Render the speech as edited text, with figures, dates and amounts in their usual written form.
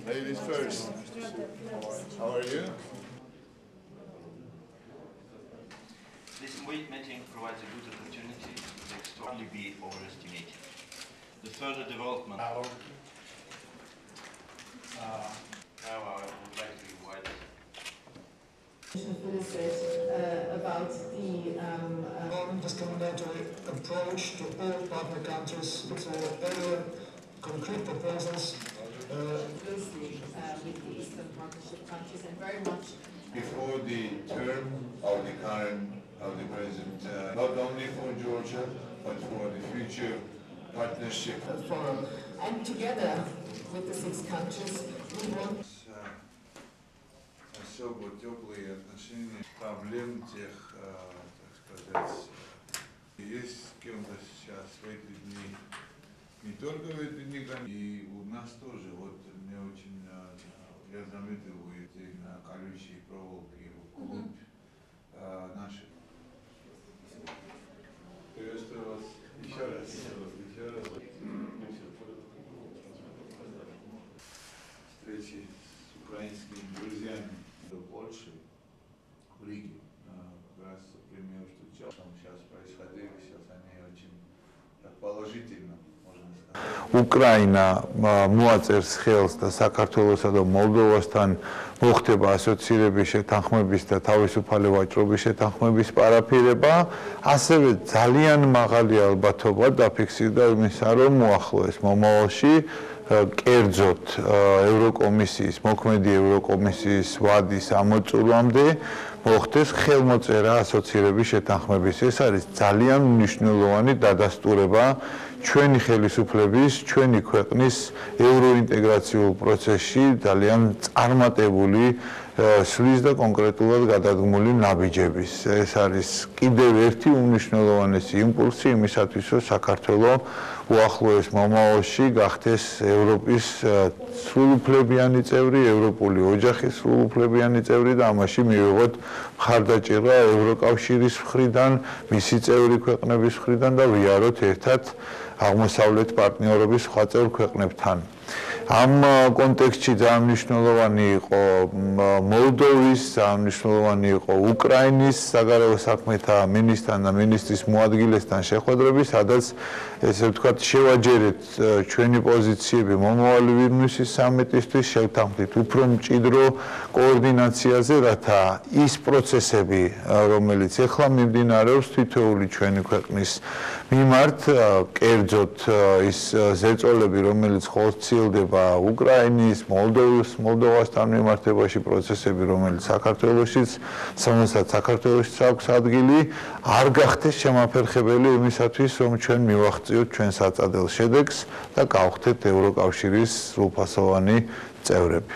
Ladies first. How are you? This meeting provides a good opportunity to externally be overestimated. The further development. Now I would like to invite about the non-discriminatory approach to all partner countries for better concrete proposals closely with the Eastern Partnership countries and very much before the term of the current of the president, not only for Georgia but for the future partnership forum. And together with the 6 countries, we want особо теплые отношения, проблем тех, так сказать, есть с кем-то сейчас в эти дни, не только в эти дни, и у нас тоже. Вот мне очень, я заметил эти колючие проволоки вглубь наших. Приветствую вас еще раз. Встречи с украинскими друзьями до Польши, в Риге. Как раз пример, что сейчас происходило, сейчас они очень положительно. უკრაინა მოაწერს ხელს და საქართველოსა და მოლდოვასთან მოხდება ასოცირების შეთანხმების და თავისუფალი ვაჭრობის შეთანხმების პარაფირება, ასევე ძალიან მაღალი ალბათობა დაფიქსირდა იმისა, რომ მოახლოეს მომავალში კერძოდ ევროკომისიის, მოქმედი ევროკომისიის ვადის ამოწურვამდე მოხდეს ხელმოწერა ასოცირების შეთანხმების. ეს არის ძალიან მნიშვნელოვანი დადასტურება ჩვენი ხელისუფლების, ჩვენი ქვეყნის ევროინტეგრაციულ პროცესში ძალიან წარმატებული სვლის და კონკრეტულად გადადგმული ნაბიჯების. ეს არის კიდევ ერთი უმნიშვნელოვანესი იმპულსი იმისათვის, რომ საქართველოს უახლოეს მომავალში გახდეს ევროპის სრულუფლებიანი წევრი, ევროპული ოჯახის სრულუფლებიანი წევრი და ამაში მივიღოთ მხარდაჭერა ევროკავშირის მხრიდან, მისი წევრი ქვეყნების მხრიდან და ვიაროთ ერთად აღმოსავლეთ პარტნიორობის სხვა წევრ ქვეყნებთან. ამ კონტექსტში ძალიან მნიშვნელოვანი იყო მოლდოვის, ძალიან მნიშვნელოვანი იყო უკრაინის საგარეო საქმეთა მინისტრთან და მინისტრის მოადგილესთან შეხვედრები, სადაც ესე ვთქვათ, შევაჯერეთ ჩვენი პოზიციები მომავალი ვილნიუსის სამიტისთვის, შევთანხმდით უფრო მჭიდრო კოორდინაციაზე, რათა ის პროცესები, რომელიც ეხლა მიმდინარეობს თითოეული ჩვენი ქვეყნის მიმართ, კერძოდ ის ზეწოლები, რომელიც ხორციელდება უკრაინის, მოლდოვასთან მიმართებაში პროცესები, რომელიც საქართველოშიც, რომელსაც საქართველოშიც აქვს ადგილი, არ გახდეს შემაფერხებელი იმისათვის, რომ ჩვენ მივაღწიოთ ჩვენ საწადელ შედეგს და გავხდეთ ევროკავშირის სრულფასოვანი წევრები.